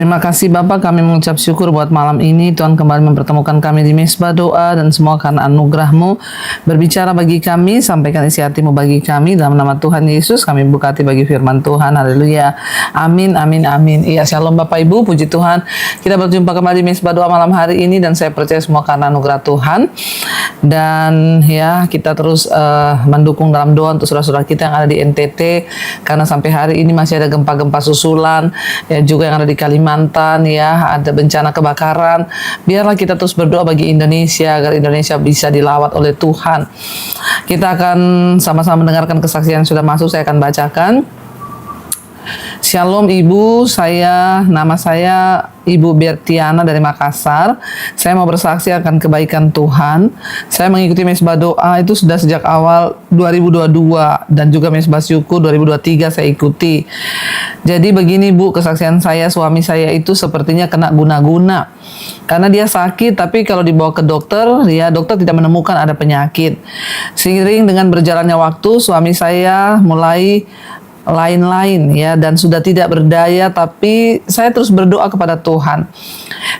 Terima kasih Bapak, kami mengucap syukur buat malam ini. Tuhan kembali mempertemukan kami di Mezbah Doa, dan semua karena anugerah-Mu. Berbicara bagi kami, sampaikan isi hati-Mu bagi kami. Dalam nama Tuhan Yesus, kami buka hati bagi firman Tuhan. Haleluya. Amin, amin, amin. Iya, shalom Bapak Ibu, puji Tuhan. Kita berjumpa kembali di Mezbah Doa malam hari ini, dan saya percaya semua karena anugerah Tuhan. Dan ya, kita terus mendukung dalam doa untuk saudara-saudara kita yang ada di NTT, karena sampai hari ini masih ada gempa-gempa susulan, ya juga yang ada di Kalimantan, ya ada bencana kebakaran. Biarlah kita terus berdoa bagi Indonesia agar Indonesia bisa dilawat oleh Tuhan. Kita akan sama-sama mendengarkan kesaksian yang sudah masuk. Saya akan bacakan. Shalom Ibu, nama saya Ibu Bertiana dari Makassar. Saya mau bersaksi akan kebaikan Tuhan. Saya mengikuti Mezbah Doa itu sudah sejak awal 2022, dan juga Mezbah Syukur 2023 saya ikuti. Jadi begini Bu, kesaksian saya, suami saya itu sepertinya kena guna-guna. Karena dia sakit, tapi kalau dibawa ke dokter, ya dokter tidak menemukan ada penyakit. Seiring dengan berjalannya waktu, suami saya mulai lain-lain, ya, dan sudah tidak berdaya, tapi saya terus berdoa kepada Tuhan.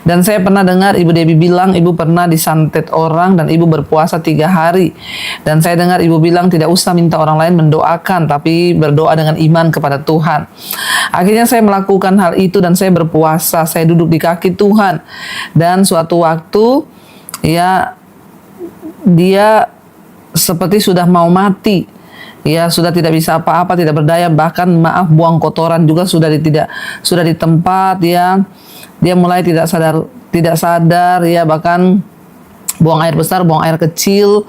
Dan saya pernah dengar Ibu Debbie bilang Ibu pernah disantet orang dan Ibu berpuasa 3 hari. Dan saya dengar Ibu bilang tidak usah minta orang lain mendoakan, tapi berdoa dengan iman kepada Tuhan. Akhirnya saya melakukan hal itu dan saya berpuasa, saya duduk di kaki Tuhan. Dan suatu waktu, ya, dia seperti sudah mau mati. Ya, sudah tidak bisa apa-apa, tidak berdaya, bahkan buang kotoran juga sudah di tempat, ya. Dia mulai tidak sadar, ya, bahkan buang air besar, buang air kecil,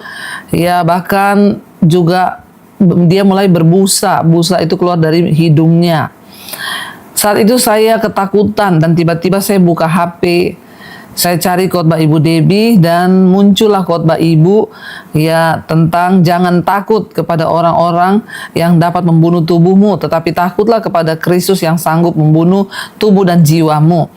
ya, bahkan juga dia mulai berbusa itu keluar dari hidungnya. Saat itu saya ketakutan dan tiba-tiba saya buka HP. Saya cari khotbah Ibu Debbie dan muncullah khotbah Ibu, ya, tentang jangan takut kepada orang-orang yang dapat membunuh tubuhmu, tetapi takutlah kepada Kristus yang sanggup membunuh tubuh dan jiwamu.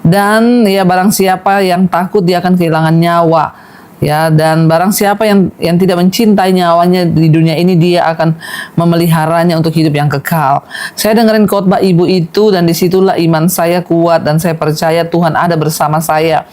Dan ya, barang siapa yang takut dia akan kehilangan nyawa. Ya, dan barang siapa yang tidak mencintai nyawanya di dunia ini, dia akan memeliharanya untuk hidup yang kekal. Saya dengerin khotbah Ibu itu, dan disitulah iman saya kuat, dan saya percaya Tuhan ada bersama saya.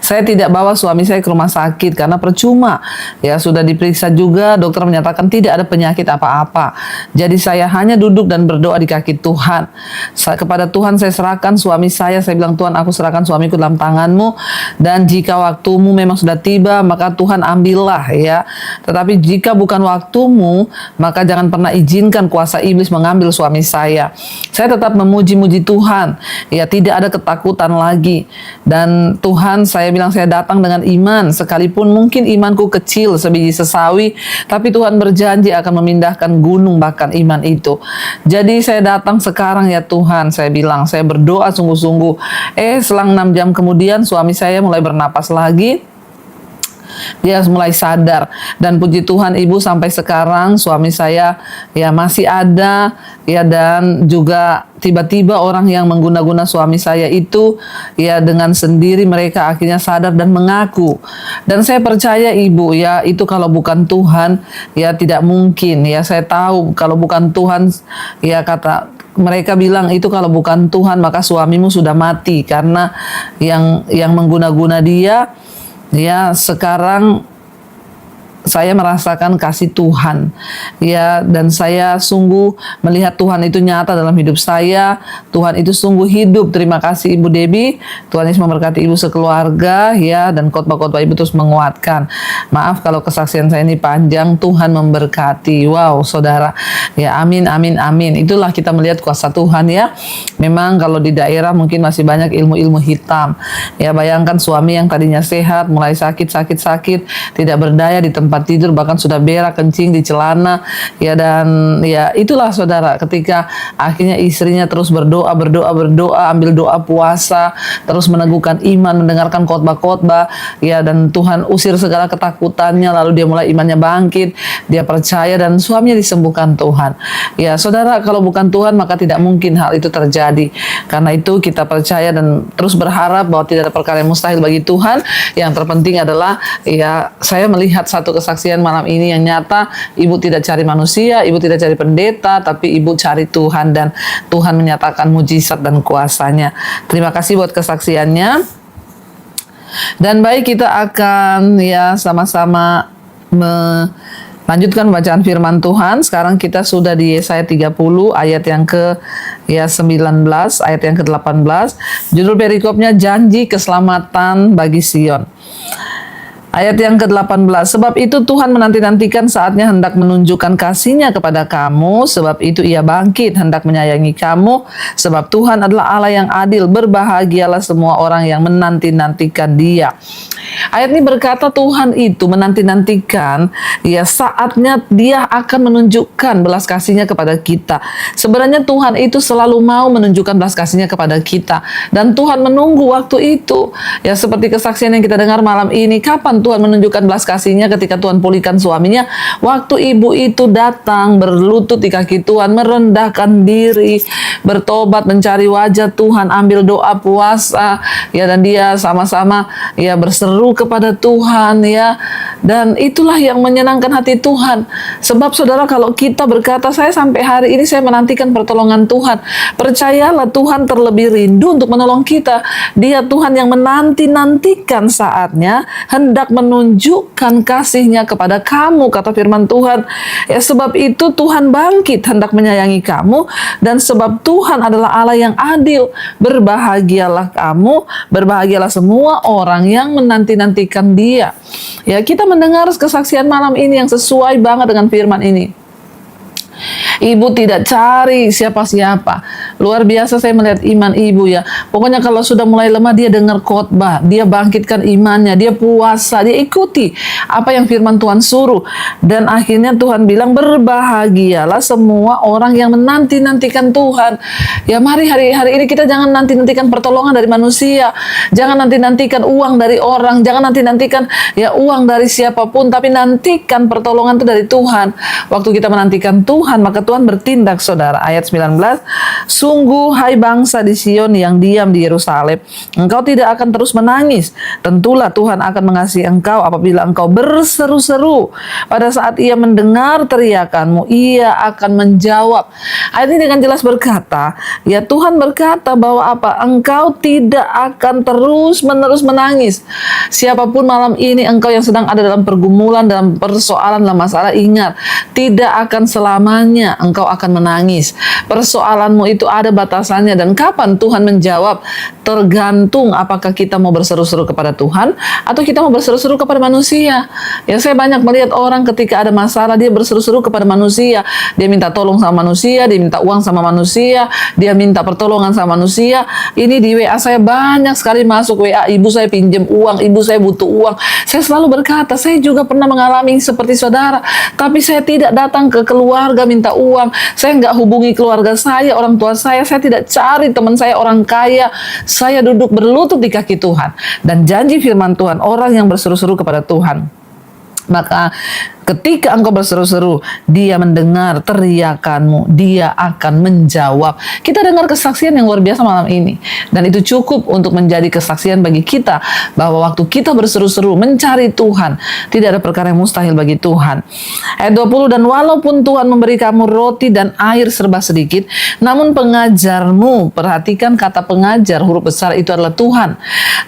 Saya tidak bawa suami saya ke rumah sakit karena percuma. Ya, sudah diperiksa juga, dokter menyatakan tidak ada penyakit apa-apa. Jadi saya hanya duduk dan berdoa di kaki Tuhan. Kepada Tuhan saya serahkan suami saya bilang, Tuhan, aku serahkan suamiku dalam tangan-Mu, dan jika waktumu memang sudah tiba, maka Tuhan ambillah, ya. Tetapi jika bukan waktumu, maka jangan pernah izinkan kuasa iblis mengambil suami saya. Saya tetap memuji-muji Tuhan, ya, tidak ada ketakutan lagi. Dan Tuhan, saya bilang saya datang dengan iman, sekalipun mungkin imanku kecil sebiji sesawi, tapi Tuhan berjanji akan memindahkan gunung bahkan iman itu. Jadi saya datang sekarang, ya Tuhan, saya bilang, saya berdoa sungguh-sungguh. Selang 6 jam kemudian suami saya mulai bernapas lagi. Dia mulai sadar, dan puji Tuhan Ibu, sampai sekarang suami saya, ya, masih ada, ya, dan juga tiba-tiba orang yang mengguna-guna suami saya itu, ya, dengan sendiri mereka akhirnya sadar dan mengaku. Dan saya percaya Ibu, ya, itu kalau bukan Tuhan, ya, tidak mungkin, ya. Saya tahu kalau bukan Tuhan, ya, kata mereka bilang itu kalau bukan Tuhan maka suamimu sudah mati, karena yang mengguna-guna dia. Ya, sekarang saya merasakan kasih Tuhan, ya, dan saya sungguh melihat Tuhan itu nyata dalam hidup saya. Tuhan itu sungguh hidup. Terima kasih Ibu Debbie. Tuhan Yesus memberkati Ibu sekeluarga, ya, dan khotbah-khotbah Ibu terus menguatkan. Maaf kalau kesaksian saya ini panjang. Tuhan memberkati. Wow, saudara, ya, amin, amin, amin. Itulah kita melihat kuasa Tuhan, ya. Memang kalau di daerah mungkin masih banyak ilmu-ilmu hitam, ya. Bayangkan suami yang tadinya sehat mulai sakit, tidak berdaya di tempat tidur, bahkan sudah berak, kencing di celana, ya. Dan ya, itulah saudara, ketika akhirnya istrinya terus berdoa, ambil doa puasa, terus meneguhkan iman, mendengarkan khotbah-khotbah, ya, dan Tuhan usir segala ketakutannya, lalu dia mulai imannya bangkit, dia percaya, dan suaminya disembuhkan Tuhan. Ya saudara, kalau bukan Tuhan maka tidak mungkin hal itu terjadi. Karena itu kita percaya dan terus berharap bahwa tidak ada perkara yang mustahil bagi Tuhan. Yang terpenting adalah, ya, saya melihat satu kesaksian malam ini yang nyata. Ibu tidak cari manusia, ibu tidak cari pendeta, tapi ibu cari Tuhan, dan Tuhan menyatakan mujizat dan kuasanya. Terima kasih buat kesaksiannya. Dan baik, kita akan sama-sama lanjutkan bacaan firman Tuhan. Sekarang kita sudah di Yesaya 30 ayat yang ke 19, ayat yang ke-18. Judul perikopnya janji keselamatan bagi Sion. Ayat yang ke-18, sebab itu Tuhan menanti-nantikan saatnya hendak menunjukkan kasih-Nya kepada kamu, sebab itu Ia bangkit hendak menyayangi kamu, sebab Tuhan adalah Allah yang adil, berbahagialah semua orang yang menanti-nantikan Dia. Ayat ini berkata Tuhan itu menanti-nantikan, ya saatnya Dia akan menunjukkan belas kasih-Nya kepada kita. Sebenarnya Tuhan itu selalu mau menunjukkan belas kasih-Nya kepada kita, dan Tuhan menunggu waktu itu. Ya seperti kesaksian yang kita dengar malam ini, kapan Tuhan menunjukkan belas kasih-Nya? Ketika Tuhan pulihkan suaminya, waktu ibu itu datang berlutut di kaki Tuhan, merendahkan diri, bertobat, mencari wajah Tuhan, ambil doa puasa, ya, dan dia sama-sama ya berseru kepada Tuhan, ya, dan itulah yang menyenangkan hati Tuhan. Sebab saudara, kalau kita berkata saya sampai hari ini saya menantikan pertolongan Tuhan, percayalah Tuhan terlebih rindu untuk menolong kita. Dia Tuhan yang menanti-nantikan saatnya hendak menunjukkan kasih-Nya kepada kamu, kata firman Tuhan. Ya sebab itu Tuhan bangkit hendak menyayangi kamu, dan sebab Tuhan adalah Allah yang adil, berbahagialah kamu, berbahagialah semua orang yang menanti-nantikan Dia. Ya, kita mendengar kesaksian malam ini yang sesuai banget dengan firman ini. Ibu tidak cari siapa-siapa. Luar biasa saya melihat iman ibu, ya. Pokoknya kalau sudah mulai lemah, dia dengar khotbah, dia bangkitkan imannya, dia puasa, dia ikuti apa yang firman Tuhan suruh. Dan akhirnya Tuhan bilang berbahagialah semua orang yang menanti-nantikan Tuhan. Ya mari hari ini kita jangan nanti-nantikan pertolongan dari manusia, jangan nanti-nantikan uang dari orang, jangan nanti-nantikan ya uang dari siapapun, tapi nantikan pertolongan itu dari Tuhan. Waktu kita menantikan Tuhan, maka Tuhan bertindak, saudara. Ayat 19, sungguh hai bangsa di Sion yang diam di Yerusalem, engkau tidak akan terus menangis. Tentulah Tuhan akan mengasihi engkau apabila engkau berseru-seru. Pada saat Ia mendengar teriakanmu, Ia akan menjawab. Ayat ini dengan jelas berkata, ya Tuhan berkata bahwa apa? Engkau tidak akan terus-menerus menangis. Siapapun malam ini engkau yang sedang ada dalam pergumulan, dalam persoalan, dalam masalah, ingat, tidak akan selamanya engkau akan menangis. Persoalanmu itu ada batasannya, dan kapan Tuhan menjawab tergantung apakah kita mau berseru-seru kepada Tuhan atau kita mau berseru-seru kepada manusia. Ya saya banyak melihat orang ketika ada masalah dia berseru-seru kepada manusia, dia minta tolong sama manusia, dia minta uang sama manusia, dia minta pertolongan sama manusia. Ini di WA saya banyak sekali masuk WA, ibu saya pinjam uang, ibu saya butuh uang. Saya selalu berkata, saya juga pernah mengalami seperti saudara, tapi saya tidak datang ke keluarga minta uang, saya nggak hubungi keluarga saya, orang tua saya tidak cari teman saya orang kaya, saya duduk berlutut di kaki Tuhan. Dan janji firman Tuhan, orang yang berseru-seru kepada Tuhan, maka ketika engkau berseru-seru, Dia mendengar teriakanmu, Dia akan menjawab. Kita dengar kesaksian yang luar biasa malam ini, dan itu cukup untuk menjadi kesaksian bagi kita bahwa waktu kita berseru-seru mencari Tuhan, tidak ada perkara yang mustahil bagi Tuhan. Ayat 20, dan walaupun Tuhan memberi kamu roti dan air serba sedikit, namun pengajarmu, perhatikan kata pengajar, huruf besar itu adalah Tuhan.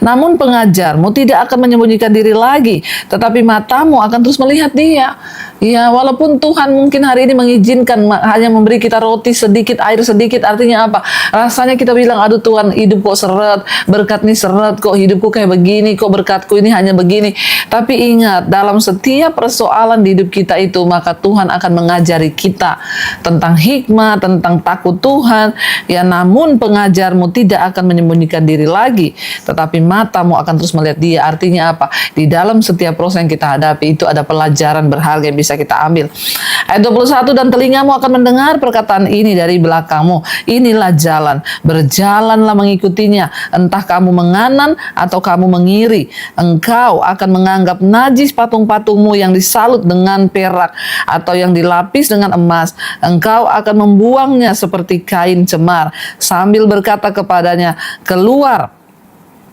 Namun pengajarmu tidak akan menyembunyikan diri lagi, tetapi matamu akan terus melihat Dia. Ya, walaupun Tuhan mungkin hari ini mengizinkan hanya memberi kita roti sedikit, air sedikit, artinya apa? Rasanya kita bilang, aduh Tuhan, hidup kok seret, berkat nih seret, kok hidupku kayak begini, kok berkatku ini hanya begini. Tapi ingat, dalam setiap persoalan di hidup kita itu, maka Tuhan akan mengajari kita tentang hikmah, tentang takut Tuhan. Ya, namun pengajarmu tidak akan menyembunyikan diri lagi, tetapi matamu akan terus melihat Dia. Artinya apa? Di dalam setiap proses yang kita hadapi itu ada pelajaran berharga yang bisa kita ambil. Ayat 21, dan telingamu akan mendengar perkataan ini dari belakangmu. Inilah jalan, berjalanlah mengikutinya. Entah kamu menganan atau kamu mengiri. Engkau akan menganggap najis patung-patungmu yang disalut dengan perak atau yang dilapis dengan emas. Engkau akan membuangnya seperti kain cemar, sambil berkata kepadanya, keluar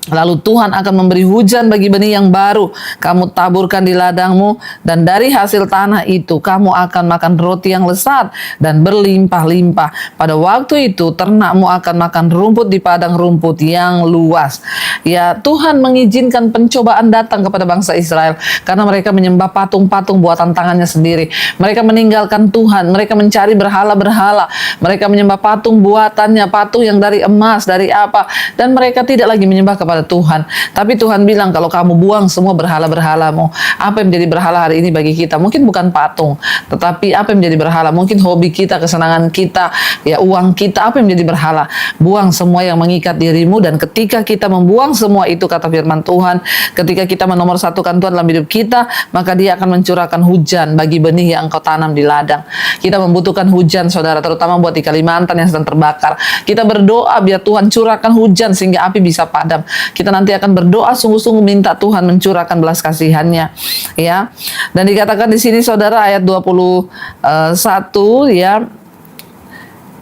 Lalu Tuhan akan memberi hujan bagi benih yang baru kamu taburkan di ladangmu, dan dari hasil tanah itu kamu akan makan roti yang lezat dan berlimpah-limpah. Pada waktu itu ternakmu akan makan rumput di padang rumput yang luas. Ya, Tuhan mengizinkan pencobaan datang kepada bangsa Israel karena mereka menyembah patung-patung buatan tangannya sendiri. Mereka meninggalkan Tuhan, mereka mencari berhala-berhala, mereka menyembah patung buatannya, patung yang dari emas, dari apa, dan mereka tidak lagi menyembah kepada Tuhan. Tapi Tuhan bilang, kalau kamu buang semua berhala-berhalamu. Apa yang menjadi berhala hari ini bagi kita? Mungkin bukan patung, tetapi apa yang menjadi berhala? Mungkin hobi kita, kesenangan kita, ya uang kita. Apa yang menjadi berhala? Buang semua yang mengikat dirimu, dan ketika kita membuang semua itu, kata firman Tuhan, ketika kita menomorsatukan Tuhan dalam hidup kita, maka Dia akan mencurahkan hujan bagi benih yang engkau tanam di ladang. Kita membutuhkan hujan, saudara, terutama buat di Kalimantan yang sedang terbakar. Kita berdoa biar Tuhan curahkan hujan sehingga api bisa padam. Kita nanti akan berdoa sungguh-sungguh minta Tuhan mencurahkan belas kasihan-Nya, ya. Dan dikatakan di sini, saudara, ayat 21, ya.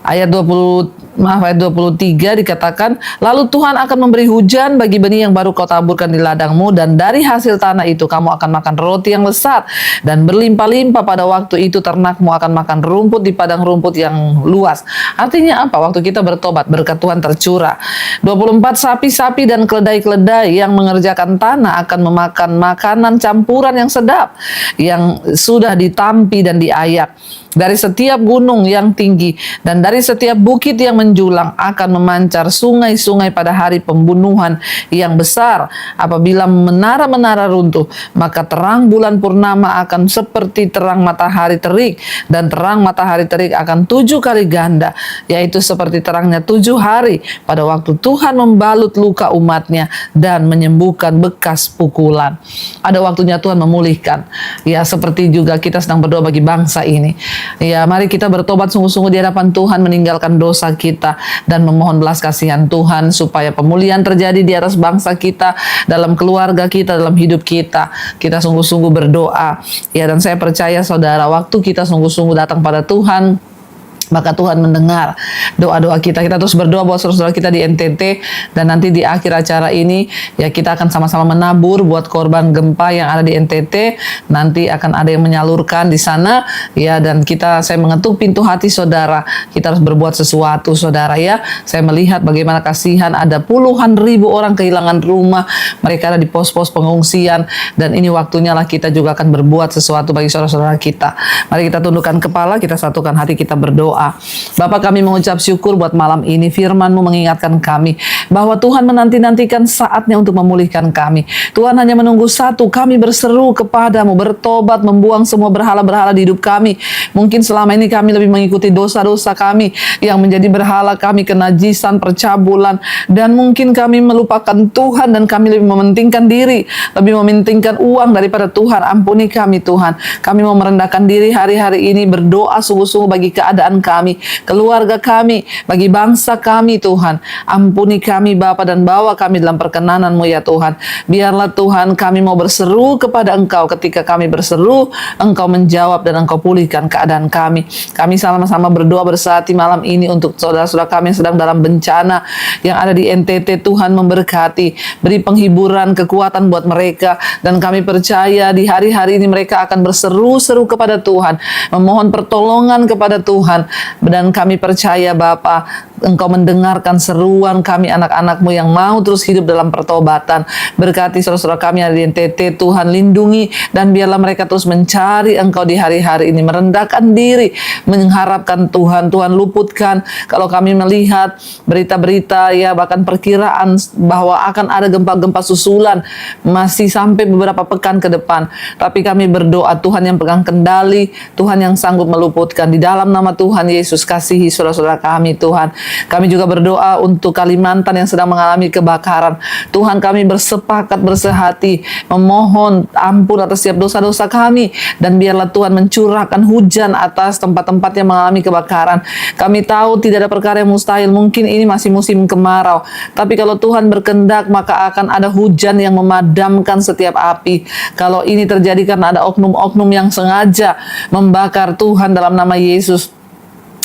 Ayat 23 dikatakan, lalu Tuhan akan memberi hujan bagi benih yang baru kau taburkan di ladangmu, dan dari hasil tanah itu kamu akan makan roti yang lezat dan berlimpah-limpah. Pada waktu itu ternakmu akan makan rumput di padang rumput yang luas. Artinya apa? Waktu kita bertobat, berkat Tuhan tercurah. 24 sapi-sapi dan keledai-keledai yang mengerjakan tanah akan memakan makanan campuran yang sedap, yang sudah ditampi dan diayak. Dari setiap gunung yang tinggi dan dari setiap bukit yang menjulang akan memancar sungai-sungai pada hari pembunuhan yang besar. Apabila menara-menara runtuh, maka terang bulan purnama akan seperti terang matahari terik, dan terang matahari terik akan 7 kali ganda, yaitu seperti terangnya 7 hari pada waktu Tuhan membalut luka umatnya dan menyembuhkan bekas pukulan. Ada waktunya Tuhan memulihkan. Ya, seperti juga kita sedang berdoa bagi bangsa ini. Ya, mari kita bertobat sungguh-sungguh di hadapan Tuhan, meninggalkan dosa kita dan memohon belas kasihan Tuhan supaya pemulihan terjadi di atas bangsa kita, dalam keluarga kita, dalam hidup kita. Kita sungguh-sungguh berdoa. Ya, dan saya percaya, saudara, waktu kita sungguh-sungguh datang pada Tuhan, maka Tuhan mendengar doa-doa kita. Kita terus berdoa buat saudara-saudara kita di NTT, dan nanti di akhir acara ini ya kita akan sama-sama menabur buat korban gempa yang ada di NTT. Nanti akan ada yang menyalurkan di sana ya, dan saya mengetuk pintu hati saudara. Kita harus berbuat sesuatu, saudara, ya. Saya melihat bagaimana kasihan, ada puluhan ribu orang kehilangan rumah. Mereka ada di pos-pos pengungsian, dan ini waktunya lah kita juga akan berbuat sesuatu bagi saudara-saudara kita. Mari kita tundukkan kepala, kita satukan hati, kita berdoa. Bapa, kami mengucap syukur buat malam ini. Firman-Mu mengingatkan kami bahwa Tuhan menanti-nantikan saatnya untuk memulihkan kami. Tuhan hanya menunggu satu, kami berseru kepada-Mu, bertobat, membuang semua berhala-berhala di hidup kami. Mungkin selama ini kami lebih mengikuti dosa-dosa kami yang menjadi berhala kami, kenajisan, percabulan, dan mungkin kami melupakan Tuhan, dan kami lebih mementingkan diri, lebih mementingkan uang daripada Tuhan. Ampuni kami, Tuhan. Kami mau merendahkan diri hari-hari ini, berdoa sungguh-sungguh bagi keadaan kami, keluarga kami, bagi bangsa kami, Tuhan. Ampuni kami, Bapa, dan bawa kami dalam perkenan-Mu, ya Tuhan. Biarlah, Tuhan, kami mau berseru kepada Engkau. Ketika kami berseru, Engkau menjawab dan Engkau pulihkan keadaan kami. Kami sama-sama berdoa bersati malam ini untuk saudara-saudara kami yang sedang dalam bencana yang ada di NTT. Tuhan memberkati, beri penghiburan, kekuatan buat mereka, dan kami percaya di hari-hari ini mereka akan berseru-seru kepada Tuhan, memohon pertolongan kepada Tuhan. Dan kami percaya, Bapa, Engkau mendengarkan seruan kami, anak-anak-Mu yang mau terus hidup dalam pertobatan. Berkati saudara-saudara kami yang ada di NTT, Tuhan lindungi, dan biarlah mereka terus mencari Engkau di hari-hari ini, merendahkan diri, mengharapkan Tuhan. Tuhan luputkan kalau kami melihat berita-berita, ya bahkan perkiraan bahwa akan ada gempa-gempa susulan masih sampai beberapa pekan ke depan. Tapi kami berdoa, Tuhan yang pegang kendali, Tuhan yang sanggup meluputkan. Di dalam nama Tuhan Yesus, kasihi saudara-saudara kami, Tuhan. Kami juga berdoa untuk Kalimantan yang sedang mengalami kebakaran. Tuhan, kami bersepakat, bersehati, memohon ampun atas setiap dosa-dosa kami, dan biarlah Tuhan mencurahkan hujan atas tempat-tempat yang mengalami kebakaran. Kami tahu tidak ada perkara yang mustahil. Mungkin ini masih musim kemarau, tapi kalau Tuhan berkehendak, maka akan ada hujan yang memadamkan setiap api. Kalau ini terjadi karena ada oknum-oknum yang sengaja membakar, Tuhan, dalam nama Yesus,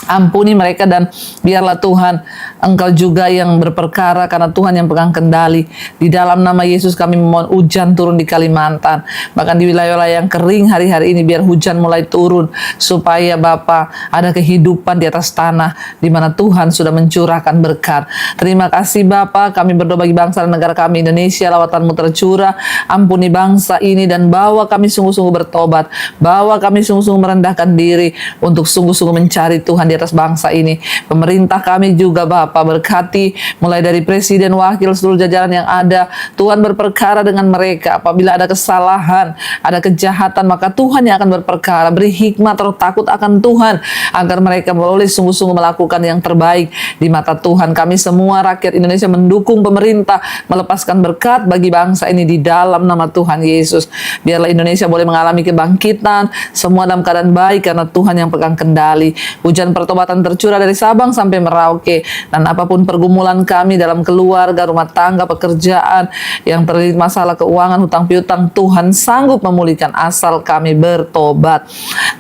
Ampuni mereka dan biarlah Tuhan Engkau juga yang berperkara, karena Tuhan yang pegang kendali. Di dalam nama Yesus kami memohon hujan turun di Kalimantan, bahkan di wilayah-wilayah yang kering hari-hari ini, biar hujan mulai turun, supaya Bapa ada kehidupan di atas tanah di mana Tuhan sudah mencurahkan berkat. Terima kasih Bapa, kami berdoa bagi bangsa dan negara kami Indonesia, lawatan-Mu tercurah. Ampuni bangsa ini dan bawa kami sungguh-sungguh bertobat, bawa kami sungguh-sungguh merendahkan diri untuk sungguh-sungguh mencari Tuhan di atas bangsa ini. Pemerintah kami juga Bapa, berkati mulai dari presiden, wakil, seluruh jajaran yang ada. Tuhan berperkara dengan mereka. Apabila ada kesalahan, ada kejahatan, maka Tuhan yang akan berperkara. Beri hikmat atau takut akan Tuhan, agar mereka boleh sungguh-sungguh melakukan yang terbaik di mata Tuhan. Kami semua rakyat Indonesia mendukung pemerintah melepaskan berkat bagi bangsa ini di dalam nama Tuhan Yesus. Biarlah Indonesia boleh mengalami kebangkitan, semua dalam keadaan baik, karena Tuhan yang pegang kendali. Hujan pertobatan tercurah dari Sabang sampai Merauke, dan apapun pergumulan kami dalam keluarga, rumah tangga, pekerjaan yang terlilit masalah keuangan, hutang piutang, Tuhan sanggup memulihkan asal kami bertobat.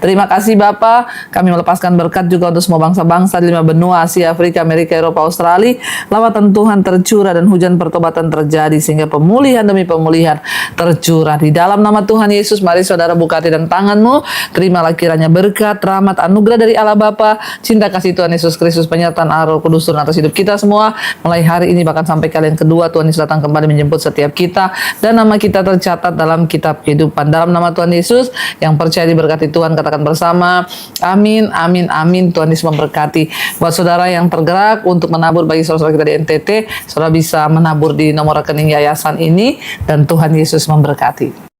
Terima kasih Bapa, kami melepaskan berkat juga untuk semua bangsa-bangsa di 5 benua, Asia, Afrika, Amerika, Eropa, Australia. Lawatan Tuhan tercurah dan hujan pertobatan terjadi, sehingga pemulihan demi pemulihan tercurah. Di dalam nama Tuhan Yesus, mari saudara buka hati dan tanganmu, terimalah kiranya berkat, rahmat, anugerah dari Allah Bapa, cinta kasih Tuhan Yesus Kristus, penyertaan Roh Kudus turun atas hidup kita semua, mulai hari ini bahkan sampai kalian kedua. Tuhan Yesus datang kembali menjemput setiap kita, dan nama kita tercatat dalam kitab kehidupan. Dalam nama Tuhan Yesus, yang percaya diberkati Tuhan, katakan bersama, amin, amin, amin. Tuhan Yesus memberkati. Buat saudara yang tergerak untuk menabur bagi saudara kita di NTT, saudara bisa menabur di nomor rekening yayasan ini, dan Tuhan Yesus memberkati.